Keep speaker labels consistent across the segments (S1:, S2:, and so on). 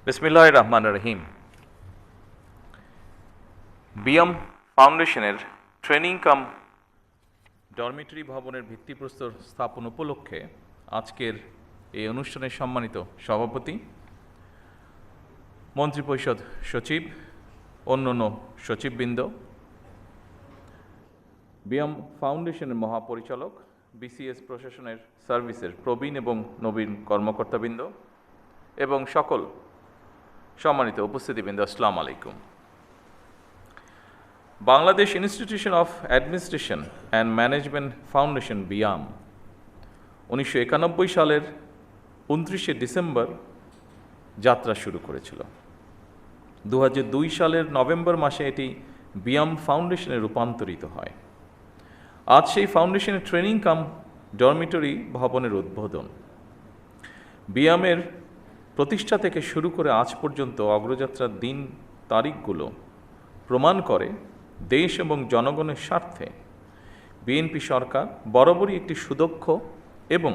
S1: বিসমিল্লাহির রহমানির রহিম। বিএম ফাউন্ডেশনের ট্রেনিং কাম ডরমিটরি ভবনের ভিত্তিপ্রস্তর স্থাপন উপলক্ষে আজকের এই অনুষ্ঠানের সম্মানিত সভাপতি, মন্ত্রিপরিষদ সচিব, অন্যান্য সচিববৃন্দ, বিএম ফাউন্ডেশনের মহাপরিচালক, বিসিএস প্রশাসনের সার্ভিসের প্রবীণ এবং নবীন কর্মকর্তাবৃন্দ এবং সকল সম্মানিত উপস্থিতিবৃন্দ, আসসালামু আলাইকুম। Bangladesh institution of administration and management foundation BIAM 1991 সালের 29শে ডিসেম্বর যাত্রা শুরু করেছিল। 2002 সালের নভেম্বর মাসে এটি বিয়াম ফাউন্ডেশনে রূপান্তরিত হয়। আজ সেই ফাউন্ডেশনের ট্রেনিং কাম ডরমিটরি ভবনের উদ্বোধন। বিয়ামের প্রতিষ্ঠা থেকে শুরু করে আজ পর্যন্ত অগ্রযাত্রার দিন তারিখগুলো প্রমাণ করে দেশ এবং জনগণের স্বার্থে বিএনপি সরকার বরাবরই একটি সুদক্ষ এবং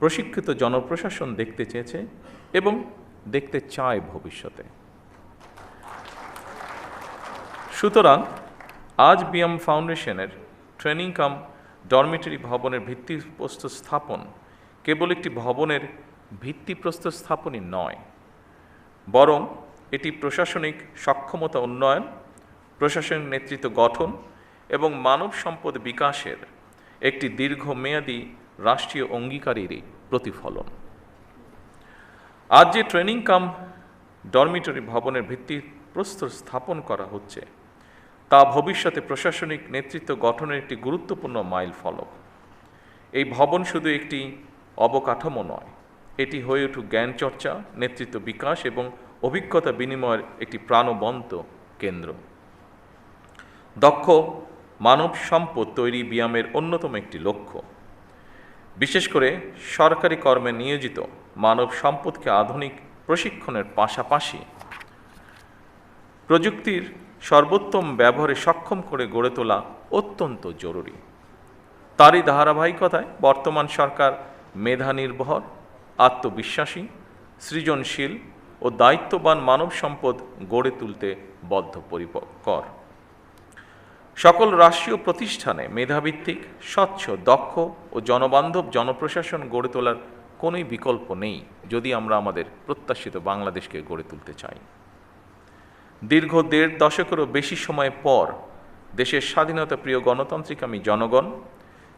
S1: প্রশিক্ষিত জনপ্রশাসন দেখতে চেয়েছে এবং দেখতে চায় ভবিষ্যতে। সুতরাং আজ বিএম ফাউন্ডেশনের ট্রেনিং কাম ডরমিটরি ভবনের ভিত্তিপ্রস্তর স্থাপন কেবল একটি ভবনের ভিত্তিপ্রস্তর স্থাপনই নয়, বরং এটি প্রশাসনিক সক্ষমতা উন্নয়ন, প্রশাসনিক নেতৃত্ব গঠন এবং মানব সম্পদ বিকাশের একটি দীর্ঘমেয়াদী রাষ্ট্রীয় অঙ্গীকারেরই প্রতিফলন। আজ যে ট্রেনিং কাম ডরমিটরি ভবনের ভিত্তিপ্রস্তর স্থাপন করা হচ্ছে তা ভবিষ্যতে প্রশাসনিক নেতৃত্ব গঠনের একটি গুরুত্বপূর্ণ মাইল ফলক। এই ভবন শুধু একটি অবকাঠামো নয়, এটি হয়ে উঠুক জ্ঞান চর্চা, নেতৃত্ব বিকাশ এবং অভিজ্ঞতা বিনিময়ের একটি প্রাণবন্ত কেন্দ্র। দক্ষ মানব সম্পদ তৈরি বিয়ামের অন্যতম একটি লক্ষ্য। বিশেষ করে সরকারি কর্মে নিয়োজিত মানব সম্পদকে আধুনিক প্রশিক্ষণের পাশাপাশি প্রযুক্তির সর্বোত্তম ব্যবহারে সক্ষম করে গড়ে তোলা অত্যন্ত জরুরি। তারই ধারাবাহিকতায় বর্তমান সরকার মেধা নির্ভর, আত্মবিশ্বাসী, সৃজনশীল ও দায়িত্ববান মানব সম্পদ গড়ে তুলতে বদ্ধপরিকর। সকল রাষ্ট্রীয় প্রতিষ্ঠানে মেধাভিত্তিক, স্বচ্ছ, দক্ষ ও জনবান্ধব জনপ্রশাসন গড়ে তোলার কোনোই বিকল্প নেই যদি আমরা আমাদের প্রত্যাশিত বাংলাদেশকে গড়ে তুলতে চাই। দীর্ঘ 1.5 দশকেরও বেশি সময় পর দেশের স্বাধীনতা প্রিয় গণতান্ত্রিকামী জনগণ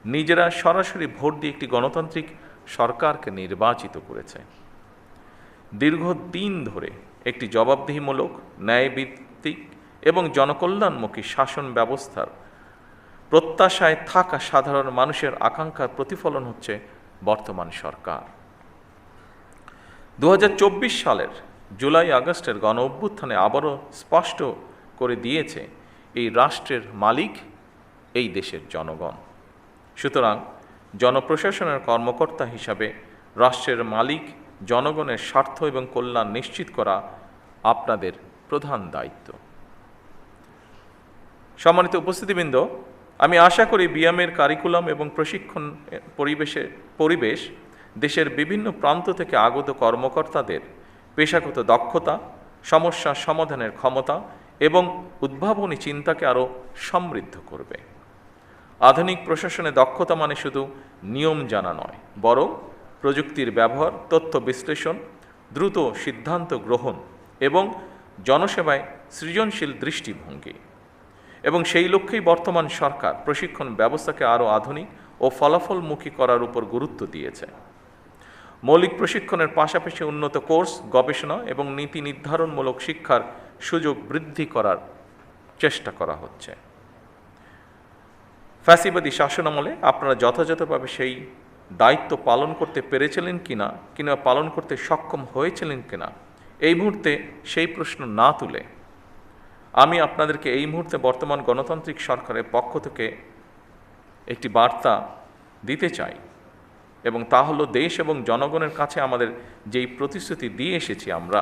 S1: নিজেরা সরাসরি ভোট দিয়ে একটি গণতান্ত্রিক সরকারকে নির্বাচিত করেছে। দীর্ঘদিন ধরে একটি জবাবদিহিমূলক, ন্যায়ভিত্তিক এবং জনকল্যাণমুখী শাসন ব্যবস্থার প্রত্যাশায় থাকা সাধারণ মানুষের আকাঙ্ক্ষার প্রতিফলন হচ্ছে বর্তমান সরকার। 2024 সালের জুলাই আগস্টের গণ অভ্যুত্থানে আবারও স্পষ্ট করে দিয়েছে এই রাষ্ট্রের মালিক এই দেশের জনগণ। সুতরাং জনপ্রশাসনের কর্মকর্তা হিসাবে রাষ্ট্রের মালিক জনগণের স্বার্থ এবং কল্যাণ নিশ্চিত করা আপনাদের প্রধান দায়িত্ব। সম্মানিত উপস্থিতিবৃন্দ, আমি আশা করি বিয়ামের কারিকুলাম এবং প্রশিক্ষণ পরিবেশ দেশের বিভিন্ন প্রান্ত থেকে আগত কর্মকর্তাদের পেশাগত দক্ষতা, সমস্যা সমাধানের ক্ষমতা এবং উদ্ভাবনী চিন্তাকে আরও সমৃদ্ধ করবে। আধুনিক প্রশাসনে দক্ষতা মানে শুধু নিয়ম জানা নয়, বরং প্রযুক্তির ব্যবহার, তথ্য বিশ্লেষণ, দ্রুত সিদ্ধান্ত গ্রহণ এবং জনসেবায় সৃজনশীল দৃষ্টিভঙ্গি। এবং সেই লক্ষ্যেই বর্তমান সরকার প্রশিক্ষণ ব্যবস্থাকে আরও আধুনিক ও ফলাফলমুখী করার উপর গুরুত্ব দিয়েছে। মৌলিক প্রশিক্ষণের পাশাপাশি উন্নত কোর্স, গবেষণা এবং নীতি নির্ধারণমূলক শিক্ষার সুযোগ বৃদ্ধি করার চেষ্টা করা হচ্ছে। ফ্যাসিবাদী শাসনামলে আপনারা যথাযথভাবে সেই দায়িত্ব পালন করতে পেরেছিলেন কিনা কিংবা পালন করতে সক্ষম হয়েছিলেন কিনা, এই মুহূর্তে সেই প্রশ্ন না তুলে আমি আপনাদেরকে এই মুহূর্তে বর্তমান গণতান্ত্রিক সরকারের পক্ষ থেকে একটি বার্তা দিতে চাই, এবং তা হলো দেশ এবং জনগণের কাছে আমাদের যেই প্রতিশ্রুতি দিয়ে এসেছি আমরা,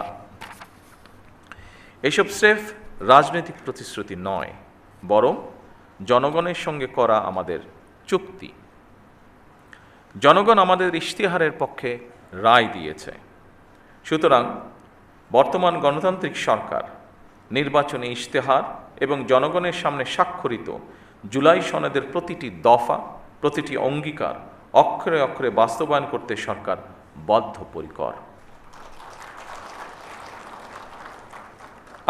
S1: এসব স্রেফ রাজনৈতিক প্রতিশ্রুতি নয়, বরং জনগণের সঙ্গে করা আমাদের চুক্তি। জনগণ আমাদের ইশতেহারের পক্ষে রায় দিয়েছে। সুতরাং বর্তমান গণতান্ত্রিক সরকার নির্বাচনী ইশতেহার এবং জনগণের সামনে স্বাক্ষরিত জুলাই সনদের প্রতিটি দফা, প্রতিটি অঙ্গীকার অক্ষরে অক্ষরে বাস্তবায়ন করতে সরকার বদ্ধপরিকর।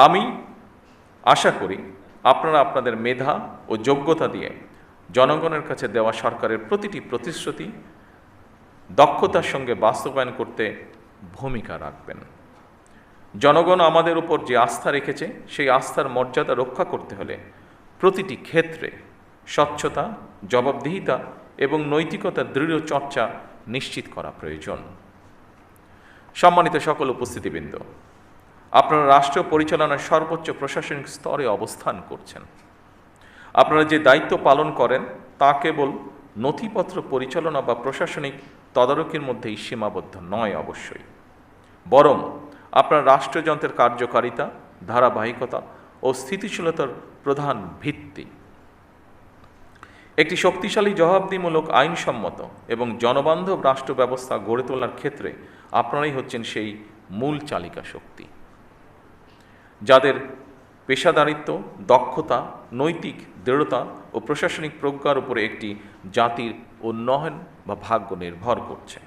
S1: আমি আশা করি আপনারা আপনাদের মেধা ও যোগ্যতা দিয়ে জনগণের কাছে দেওয়া সরকারের প্রতিটি প্রতিশ্রুতি দক্ষতার সঙ্গে বাস্তবায়ন করতে ভূমিকা রাখবেন। জনগণ আমাদের উপর যে আস্থা রেখেছে সেই আস্থার মর্যাদা রক্ষা করতে হলে প্রতিটি ক্ষেত্রে স্বচ্ছতা, জবাবদিহিতা এবং নৈতিকতার দৃঢ় চর্চা নিশ্চিত করা প্রয়োজন। সম্মানিত সকল উপস্থিতিবৃন্দ, আপনারা রাষ্ট্র পরিচালনার সর্বোচ্চ প্রশাসনিক স্তরে অবস্থান করছেন। আপনারা যে দায়িত্ব পালন করেন তা কেবল নথিপত্র পরিচালনা বা প্রশাসনিক তদারকির মধ্যেই সীমাবদ্ধ নয় অবশ্যই, বরং আপনার রাষ্ট্রযন্ত্রের কার্যকারিতা, ধারাবাহিকতা ও স্থিতিশীলতার প্রধান ভিত্তি। একটি শক্তিশালী, জবাবদিহিমূলক, আইনসম্মত এবং জনবান্ধব রাষ্ট্র ব্যবস্থা গড়ে তোলার ক্ষেত্রে আপনারাই হচ্ছেন সেই মূল চালিকা শক্তি, যাদের পেশাদারিত্ব, দক্ষতা, নৈতিক দৃঢ়তা ও প্রশাসনিক প্রজ্ঞার উপরে একটি জাতির উন্নয়ন বা ভাগ্য নির্ভর করছে।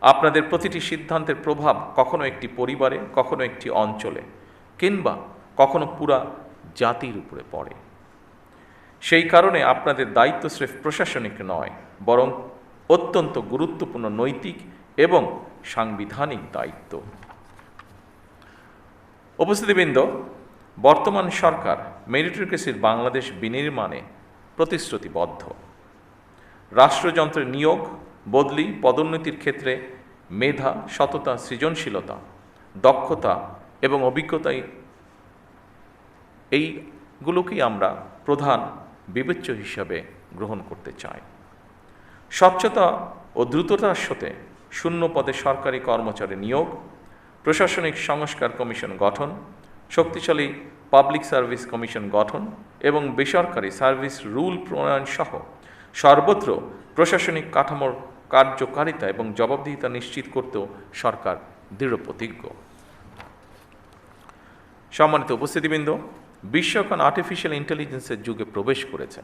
S1: আপনাদের প্রতিটি সিদ্ধান্তের প্রভাব কখনো একটি পরিবারে, কখনো একটি অঞ্চলে, কিংবা কখনো পুরা জাতির উপরে পড়ে। সেই কারণে আপনাদের দায়িত্ব স্রেফ প্রশাসনিক নয়, বরং অত্যন্ত গুরুত্বপূর্ণ নৈতিক এবং সাংবিধানিক দায়িত্ব। উপস্থিতিবৃন্দ, বর্তমান সরকার মেরিটোক্রেসির বাংলাদেশ বিনির্মাণে প্রতিশ্রুতিবদ্ধ। রাষ্ট্রযন্ত্রের নিয়োগ, বদলি, পদোন্নতির ক্ষেত্রে মেধা, সততা, সৃজনশীলতা, দক্ষতা এবং অভিজ্ঞতাই এইগুলোকেই আমরা প্রধান বিবেচ্য হিসাবে গ্রহণ করতে চাই। স্বচ্ছতা ও দ্রুততার সাথে শূন্য পদে সরকারি কর্মচারী নিয়োগ, প্রশাসনিক সংস্কার কমিশন গঠন, শক্তিশালী পাবলিক সার্ভিস কমিশন গঠন এবং বেসরকারি সার্ভিস রুল প্রণয়ন সহ সর্বত্র প্রশাসনিক কাঠামোর কার্যকারিতা এবং জবাবদিহিতা নিশ্চিত করতেও সরকার দৃঢ় প্রতিজ্ঞ। সম্মানিত উপস্থিতিবৃন্দ, বিশ্ব এখন আর্টিফিশিয়াল ইন্টেলিজেন্সের যুগে প্রবেশ করেছে।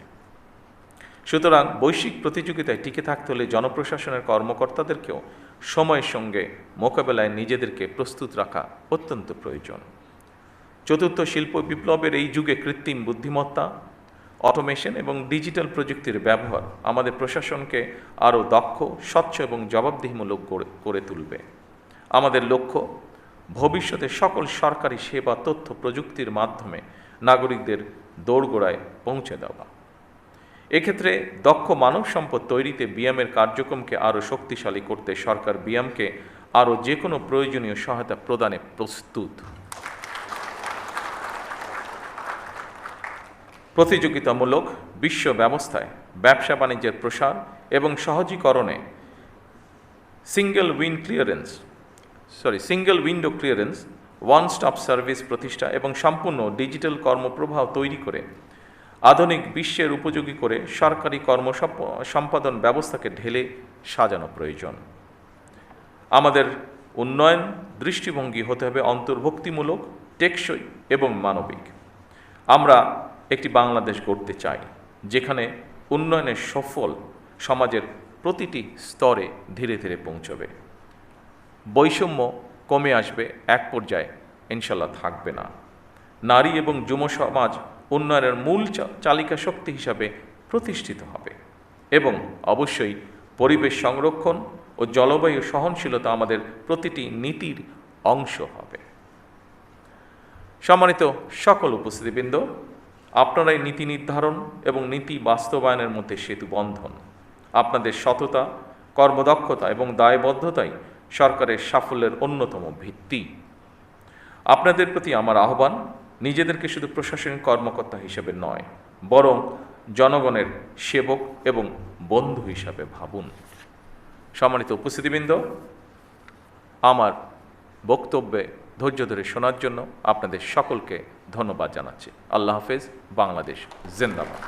S1: সুতরাং বৈশ্বিক প্রতিযোগিতায় টিকে থাকতে হলে জনপ্রশাসনের কর্মকর্তাদেরকেও সময়ের সঙ্গে মোকাবেলায় নিজেদেরকে প্রস্তুত রাখা অত্যন্ত প্রয়োজন। চতুর্থ শিল্প বিপ্লবের এই যুগে কৃত্রিম বুদ্ধিমত্তা, অটোমেশন এবং ডিজিটাল প্রযুক্তির ব্যবহার আমাদের প্রশাসনকে আরও দক্ষ, স্বচ্ছ এবং জবাবদিহিমূলক করে তুলবে। আমাদের লক্ষ্য ভবিষ্যতে সকল সরকারি সেবা তথ্য প্রযুক্তির মাধ্যমে নাগরিকদের দোরগোড়ায় পৌঁছে দেওয়া। এক্ষেত্রে দক্ষ মানব সম্পদ তৈরিতে বিএমের কার্যক্রমকে আরও শক্তিশালী করতে সরকার বিএমকে আরও যে কোনো প্রয়োজনীয় সহায়তা প্রদানে প্রস্তুত। প্রতিযোগিতামূলক বিশ্ব ব্যবস্থায় ব্যবসা বাণিজ্যের প্রসার এবং সহজীকরণে single window clearance, one stop service প্রতিষ্ঠা এবং সম্পূর্ণ ডিজিটাল কর্মপ্রবাহ তৈরি করে আধুনিক বিশ্বের উপযোগী করে সরকারি সম্পাদন ব্যবস্থাকে ঢেলে সাজানো প্রয়োজন। আমাদের উন্নয়ন দৃষ্টিভঙ্গি হতে হবে অন্তর্ভুক্তিমূলক, টেকসই এবং মানবিক। আমরা একটি বাংলাদেশ গড়তে চাই যেখানে উন্নয়নের সফল সমাজের প্রতিটি স্তরে ধীরে ধীরে পৌঁছবে। বৈষম্য কমে আসবে, এক পর্যায়ে ইনশাল্লাহ থাকবে না। নারী এবং যুব সমাজ উন্নয়নের মূল চালিকা শক্তি হিসাবে প্রতিষ্ঠিত হবে এবং অবশ্যই পরিবেশ সংরক্ষণ ও জলবায়ু সহনশীলতা আমাদের প্রতিটি নীতির অংশ হবে। সম্মানিত সকল উপস্থিতিবৃন্দ, আপনারাই নীতি নির্ধারণ এবং নীতি বাস্তবায়নের মধ্যে সেতু বন্ধন। আপনাদের সততা, কর্মদক্ষতা এবং দায়বদ্ধতাই সরকারের সাফল্যের অন্যতম ভিত্তি। আপনাদের প্রতি আমার আহ্বান, নিজেদেরকে শুধু প্রশাসনিক কর্মকর্তা হিসেবে নয়, বরং জনগণের সেবক এবং বন্ধু হিসাবে ভাবুন। সম্মানিত উপস্থিতিবৃন্দ, আমার বক্তব্যে ধৈর্য ধরে শোনার জন্য আপনাদের সকলকে ধন্যবাদ জানাচ্ছি। আল্লাহ হাফেজ। বাংলাদেশ জিন্দাবাদ।